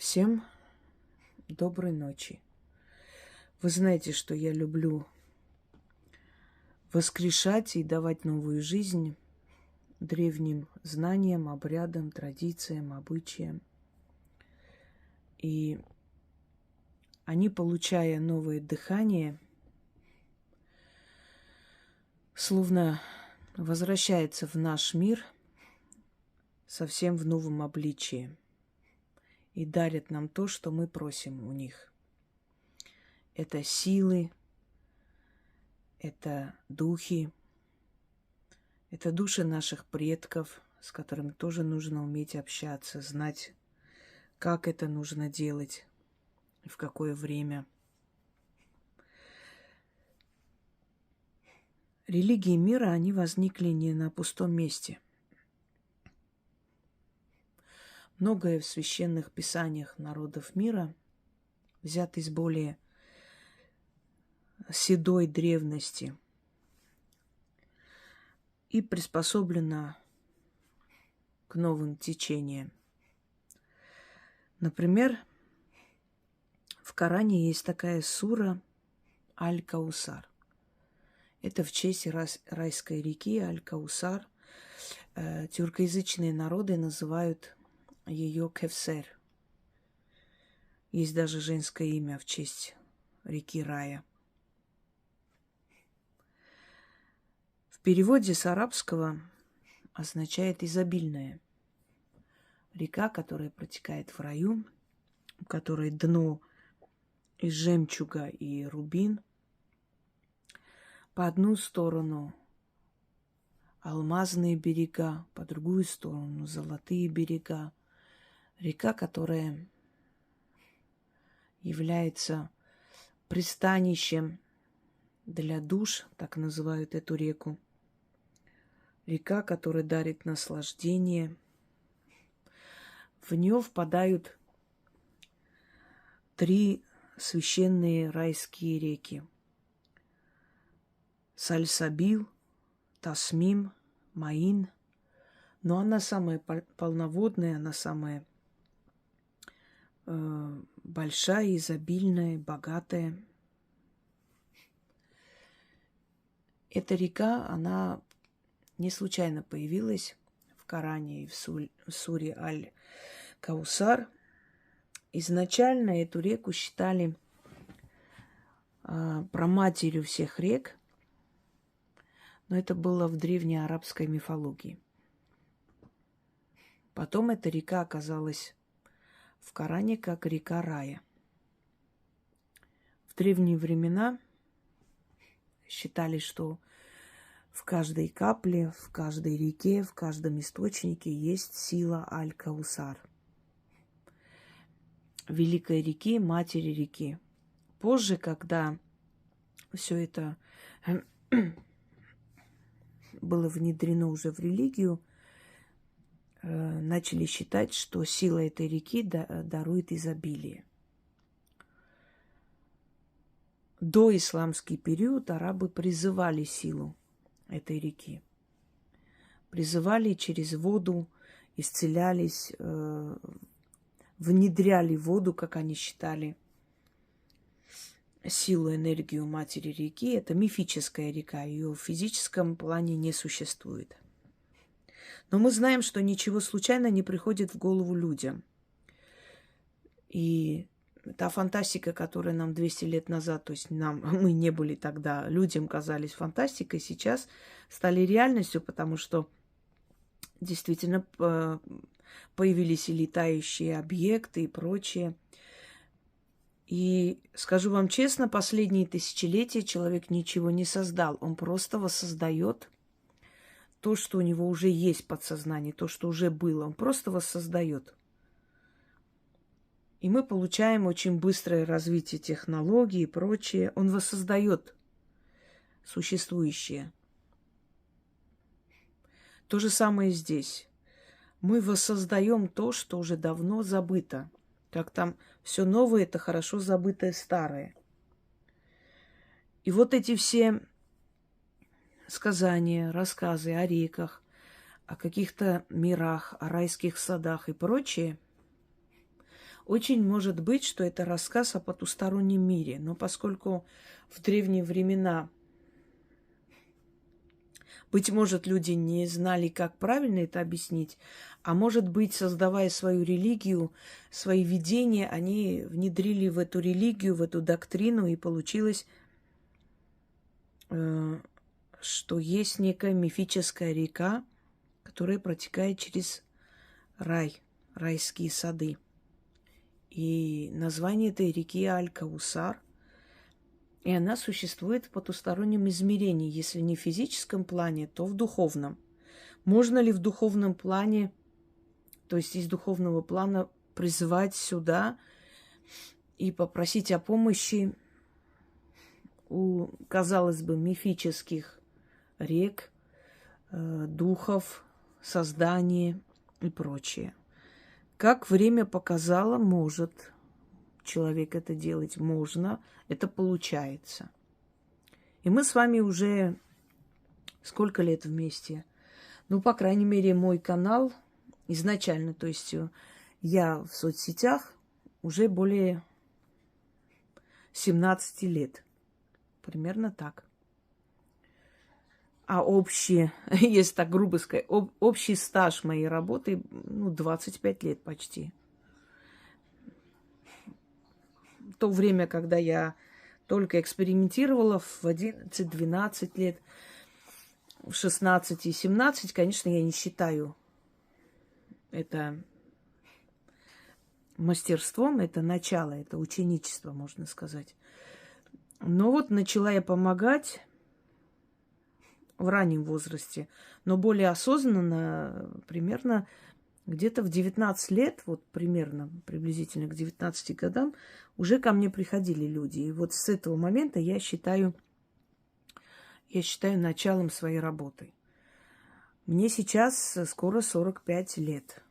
Всем доброй ночи. Вы знаете, что я люблю воскрешать и давать новую жизнь древним знаниям, обрядам, традициям, обычаям. И они, получая новое дыхание, словно возвращаются в наш мир совсем в новом обличии и дарят нам то, что мы просим у них. Это силы, это духи, это души наших предков, с которыми тоже нужно уметь общаться, знать, как это нужно делать и в какое время. Религии мира, они возникли не на пустом месте. Многое в священных писаниях народов мира взято из более седой древности и приспособлено к новым течениям. Например, в Коране есть такая сура Аль-Каусар. Это в честь райской реки Аль-Каусар. Тюркоязычные народы называют ее Кевсер. Есть даже женское имя в честь реки Рая. В переводе с арабского означает изобильная. Река, которая протекает в раю, у которой дно из жемчуга и рубин. По одну сторону алмазные берега, по другую сторону золотые берега. Река, которая является пристанищем для душ, так называют эту реку. Река, которая дарит наслаждение. В нее впадают 3 священные райские реки. Сальсабил, Тасмим, Маин. Но она самая полноводная, она самая большая, изобильная, богатая. Эта река, она не случайно появилась в Коране и в суре Аль-Каусар. Изначально эту реку считали праматерью всех рек, но это было в древней арабской мифологии. Потом эта река оказалась в Коране как река Рая. В древние времена считали, что в каждой капле, в каждой реке, в каждом источнике есть сила Аль-Каусар, великой реки, матери реки. Позже, когда все это было внедрено уже в религию, начали считать, что сила этой реки дарует изобилие. До исламский период арабы призывали силу этой реки. Призывали через воду, исцелялись, внедряли в воду, как они считали, силу, энергию матери реки. Это мифическая река, ее в физическом плане не существует. Но мы знаем, что ничего случайно не приходит в голову людям. И та фантастика, которая нам 200 лет назад, то есть мы не были тогда, людям казались фантастикой, сейчас стали реальностью, потому что действительно появились и летающие объекты и прочее. И скажу вам честно, последние тысячелетия человек ничего не создал. Он просто воссоздает то, что у него уже есть в подсознании, то, что уже было. Он просто воссоздает. И мы получаем очень быстрое развитие технологий и прочее. Он воссоздает существующее. То же самое здесь. Мы воссоздаем то, что уже давно забыто. Как там все новое – это хорошо забытое старое. И вот эти все сказания, рассказы о реках, о каких-то мирах, о райских садах и прочее Очень может быть, что это рассказ о потустороннем мире. Но поскольку в древние времена, быть может, люди не знали, как правильно это объяснить, а может быть, создавая свою религию, свои видения, они внедрили в эту религию, в эту доктрину, и получилось, что есть некая мифическая река, которая протекает через рай, райские сады. И название этой реки Аль-Каусар. И она существует в потустороннем измерении. Если не в физическом плане, то в духовном. Можно ли в духовном плане, то есть из духовного плана, призывать сюда и попросить о помощи у, казалось бы, мифических рек, духов, создания и прочее? Как время показало, может человек это делать, можно, это получается. И мы с вами уже сколько лет вместе? Ну, по крайней мере, мой канал изначально, то есть я в соцсетях уже более 17 лет. Примерно так. А общий, если так грубо сказать, общий стаж моей работы, 25 лет почти. В то время, когда я только экспериментировала в 11-12 лет, в 16 и 17, конечно, я не считаю это мастерством, это начало, это ученичество, можно сказать. Но вот начала я помогать в раннем возрасте, но более осознанно, примерно где-то в 19 лет, вот примерно, приблизительно к 19 годам, уже ко мне приходили люди. И вот с этого момента я считаю началом своей работы. Мне сейчас скоро 45 лет.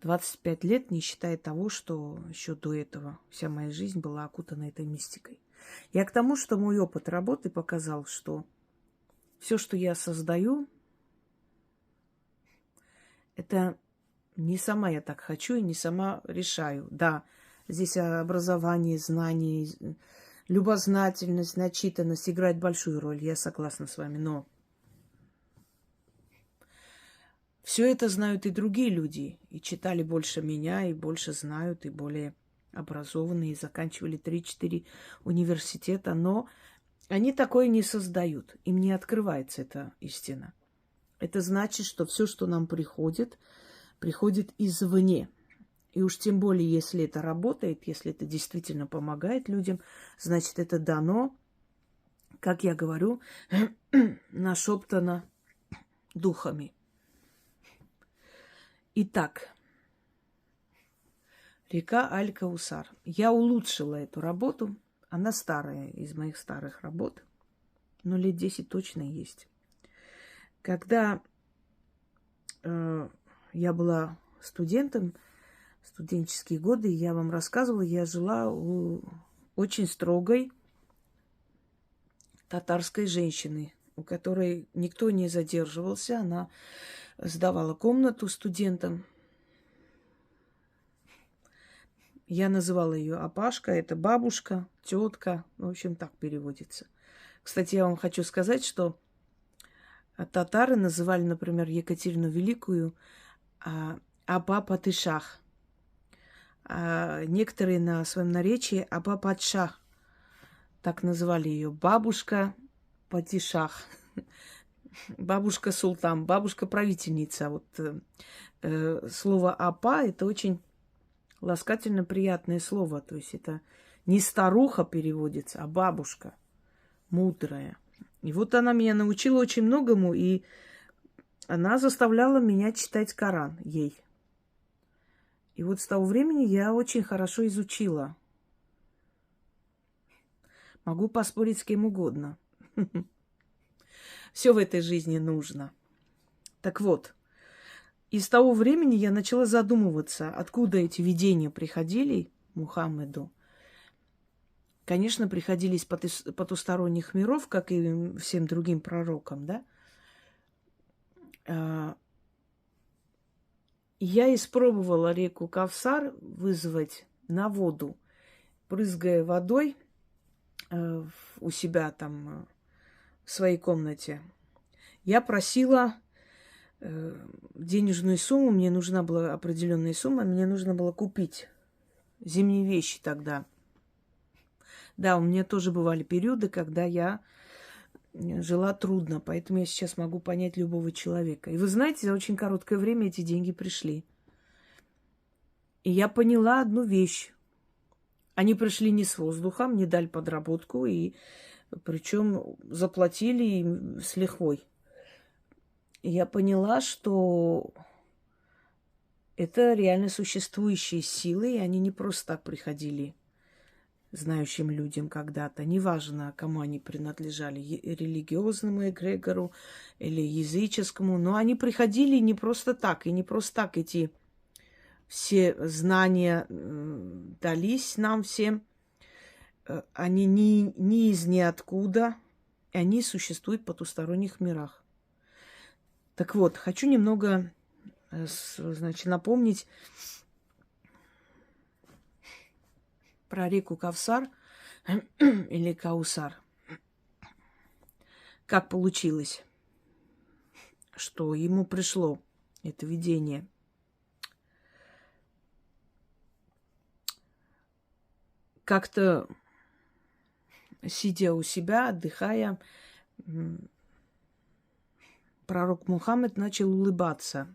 25 лет, не считая того, что еще до этого вся моя жизнь была окутана этой мистикой. Я к тому, что мой опыт работы показал, что все, что я создаю, это не сама я так хочу и не сама решаю. Да, здесь образование, знания, любознательность, начитанность играет большую роль, я согласна с вами, но все это знают и другие люди, и читали больше меня, и больше знают, и более образованные, и заканчивали 3-4 университета, но они такое не создают, им не открывается эта истина. Это значит, что все, что нам приходит извне. И уж тем более, если это работает, если это действительно помогает людям, значит, это дано, как я говорю, нашептано духами. Итак, река Аль-Каусар. Я улучшила эту работу. Она старая, из моих старых работ. Но лет 10 точно есть. Когда я была студентом, студенческие годы, я вам рассказывала, я жила у очень строгой татарской женщины, у которой никто не задерживался. Она сдавала комнату студентам. Я называла ее Апашка, это бабушка, тетка, в общем, так переводится. Кстати, я вам хочу сказать, что татары называли, например, Екатерину Великую Апа-Патышах. А некоторые на своем наречии Апа-Патшах. Так называли ее бабушка Патишах, бабушка Султан, бабушка правительница. Вот слово Апа это очень ласкательно приятное слово. То есть это не старуха переводится, а бабушка мудрая. И вот она меня научила очень многому, и она заставляла меня читать Коран ей. И вот с того времени я очень хорошо изучила. Могу поспорить с кем угодно. Все в этой жизни нужно. Так вот, и с того времени я начала задумываться, откуда эти видения приходили Мухаммеду. Конечно, приходили из потусторонних миров, как и всем другим пророкам, да? Я испробовала реку Кавсар вызвать на воду, брызгая водой у себя там в своей комнате. Я просила денежную сумму, мне нужна была определенная сумма, мне нужно было купить зимние вещи тогда. Да, у меня тоже бывали периоды, когда я жила трудно, поэтому я сейчас могу понять любого человека. И вы знаете, за очень короткое время эти деньги пришли. И я поняла одну вещь. Они пришли не с воздуха, мне дали подработку, и причем заплатили им с лихвой. И я поняла, что это реально существующие силы, и они не просто так приходили знающим людям когда-то. Неважно, кому они принадлежали, религиозному эгрегору или языческому, но они приходили не просто так, и не просто так эти все знания дались нам всем. Они не из ниоткуда, и они существуют в потусторонних мирах. Так вот, хочу немного, значит, напомнить про реку Кавсар или Каусар. Как получилось, что ему пришло это видение. Как-то, сидя у себя, отдыхая, пророк Мухаммед начал улыбаться.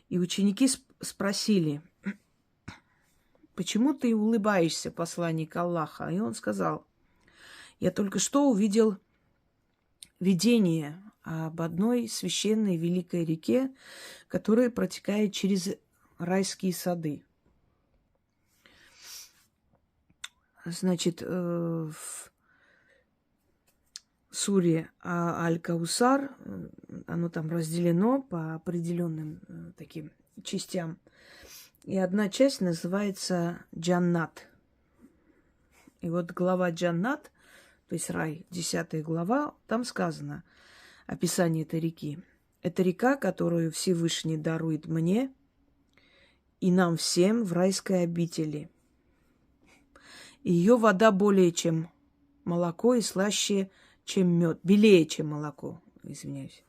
И ученики спросили: почему ты улыбаешься, посланник Аллаха? И он сказал: я только что увидел видение об одной священной великой реке, которая протекает через райские сады. Значит, в суре Аль-Каусар, оно там разделено по определенным таким частям. И одна часть называется Джаннат. И вот глава Джаннат, то есть рай, 10 глава, там сказано описание этой реки. Это река, которую Всевышний дарует мне и нам всем в райской обители. Ее вода более чем молоко и слаще, чем мед, белее, чем молоко, извиняюсь.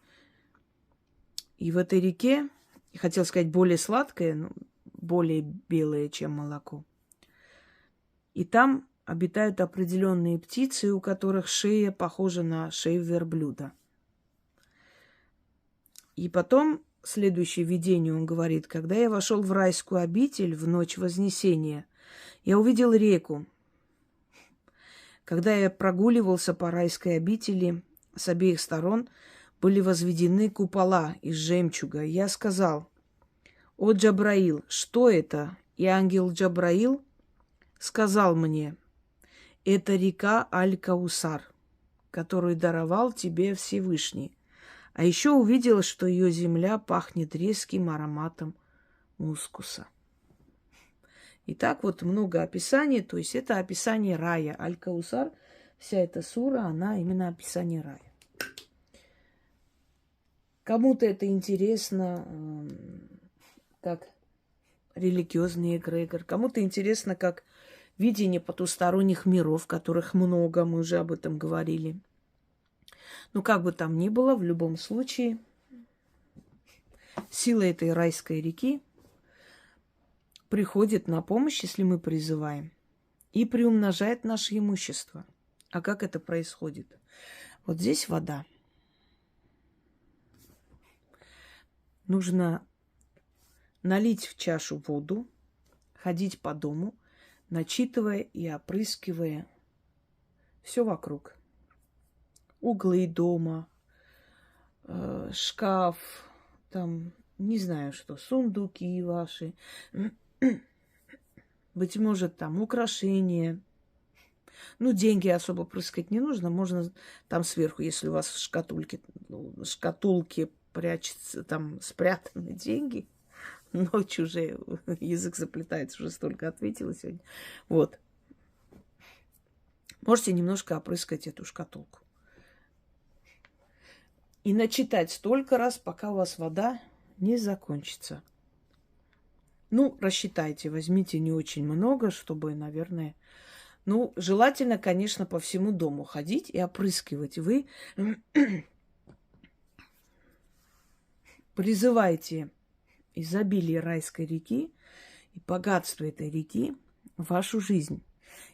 И в этой реке, хотел сказать более сладкая, но более белое, чем молоко. И там обитают определенные птицы, у которых шея похожа на шею верблюда. И потом, следующее видение, он говорит: когда я вошел в райскую обитель в ночь Вознесения, я увидел реку. Когда я прогуливался по райской обители, с обеих сторон были возведены купола из жемчуга. Я сказал: о Джабраил, что это? И ангел Джабраил сказал мне: это река Аль-Каусар, которую даровал тебе Всевышний. А еще увидела, что ее земля пахнет резким ароматом мускуса. И так вот много описаний, то есть это описание рая. Аль-Каусар, вся эта сура, она именно описание рая. Кому-то это интересно, как религиозный эгрегор, кому-то интересно, как видение потусторонних миров, которых много, мы уже об этом говорили. Ну, как бы там ни было, в любом случае, сила этой райской реки приходит на помощь, если мы призываем, и приумножает наше имущество. А как это происходит? Вот здесь вода. Нужно налить в чашу воду, ходить по дому, начитывая и опрыскивая все вокруг. Углы дома, шкаф, там, не знаю что, сундуки ваши, быть может, там украшения. Ну, деньги особо прыскать не нужно. Можно там сверху, если у вас в шкатулке прячется, там спрятаны деньги. Ночью уже язык заплетается, уже столько ответила сегодня. Вот. Можете немножко опрыскать эту шкатулку. И начитать столько раз, пока у вас вода не закончится. Ну, рассчитайте, возьмите не очень много, чтобы, наверное... Ну, желательно, конечно, по всему дому ходить и опрыскивать. Вы призываете изобилие райской реки и богатство этой реки в вашу жизнь.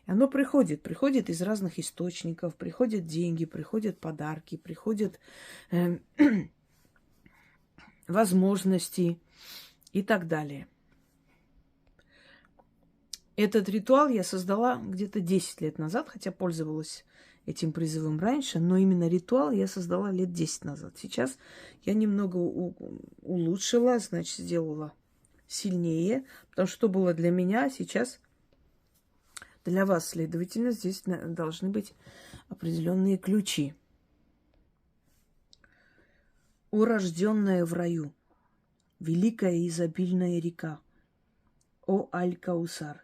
И оно приходит из разных источников, приходят деньги, приходят подарки, приходят возможности и так далее. Этот ритуал я создала где-то 10 лет назад, хотя пользовалась этим призывом раньше, но именно ритуал я создала лет 10 назад. Сейчас я немного улучшила, значит, сделала сильнее, потому что было для меня, сейчас для вас, следовательно, здесь должны быть определенные ключи. Урожденная в раю, великая и изобильная река, о Аль-Каусар,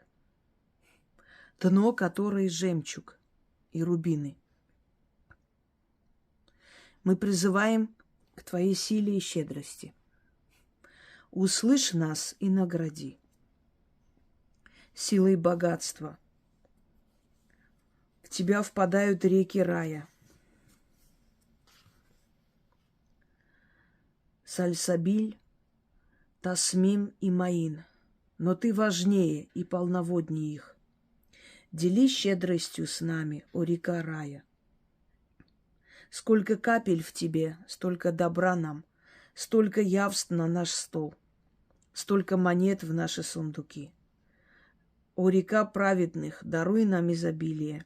дно которой жемчуг и рубины. Мы призываем к Твоей силе и щедрости. Услышь нас и награди. Силой богатства. В Тебя впадают реки рая. Сальсабиль, Тасмим и Маин. Но Ты важнее и полноводнее их. Делись щедростью с нами, о река рая. Сколько капель в тебе, столько добра нам, столько явств на наш стол, столько монет в наши сундуки. О река праведных, даруй нам изобилие.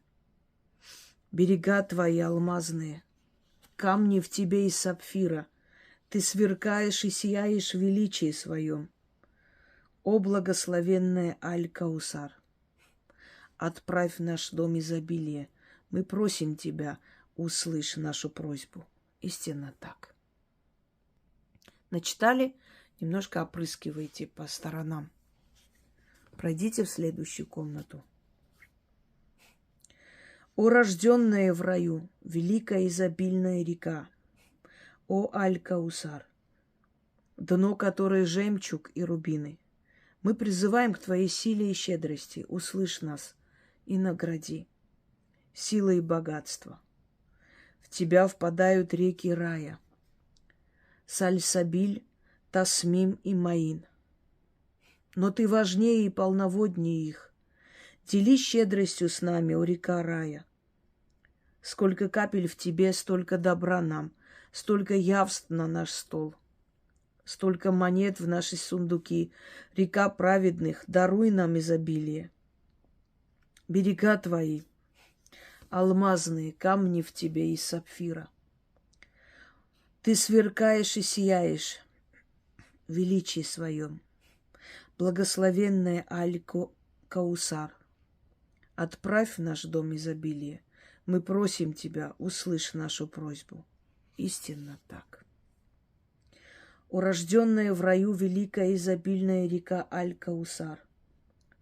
Берега твои алмазные, камни в тебе из сапфира, ты сверкаешь и сияешь в величии своем. О благословенная Аль-Каусар! Отправь в наш дом изобилие. Мы просим Тебя, услышь нашу просьбу. Истинно так. Начитали? Немножко опрыскивайте по сторонам. Пройдите в следующую комнату. О рожденная в раю, великая изобильная река, о Аль-Каусар, дно которой жемчуг и рубины. Мы призываем к Твоей силе и щедрости. Услышь нас и награди. Сила и богатство. В Тебя впадают реки рая. Сальсабиль, Тасмим и Маин. Но Ты важнее и полноводнее их. Делись щедростью с нами, о река рая. Сколько капель в Тебе, столько добра нам, столько явств на наш стол. Столько монет в наши сундуки, река праведных, даруй нам изобилие. Берега Твои, алмазные камни в Тебе из сапфира. Ты сверкаешь и сияешь в величии своем. Благословенная Аль-Каусар, отправь в наш дом изобилие. Мы просим Тебя, услышь нашу просьбу. Истинно так. Урожденная в раю великая изобильная река Аль-Каусар,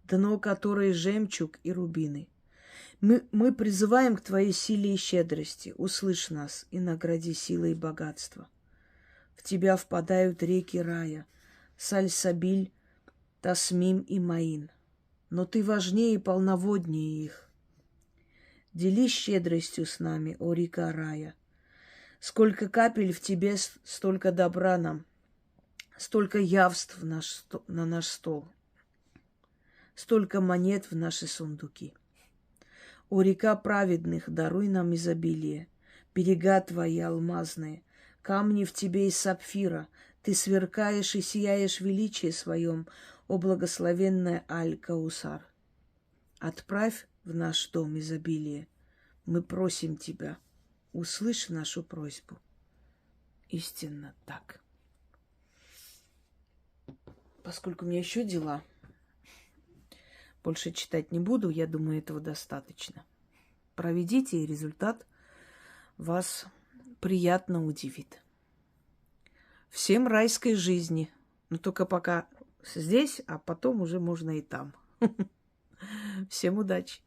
дно которой жемчуг и рубины. Мы призываем к Твоей силе и щедрости. Услышь нас и награди силой и богатства. В Тебя впадают реки рая, Сальсабиль, Тасмим и Маин. Но Ты важнее и полноводнее их. Делись щедростью с нами, о река рая. Сколько капель в Тебе, столько добра нам, столько явств на наш стол, столько монет в наши сундуки. О река праведных, даруй нам изобилие. Берега Твои алмазные, камни в Тебе из сапфира. Ты сверкаешь и сияешь в величии своем, о благословенная Аль-Каусар. Отправь в наш дом изобилие. Мы просим Тебя, услышь нашу просьбу. Истинно так. Поскольку у меня еще дела, больше читать не буду, я думаю, этого достаточно. Проведите, и результат вас приятно удивит. Всем райской жизни. Но только пока здесь, а потом уже можно и там. Всем удачи!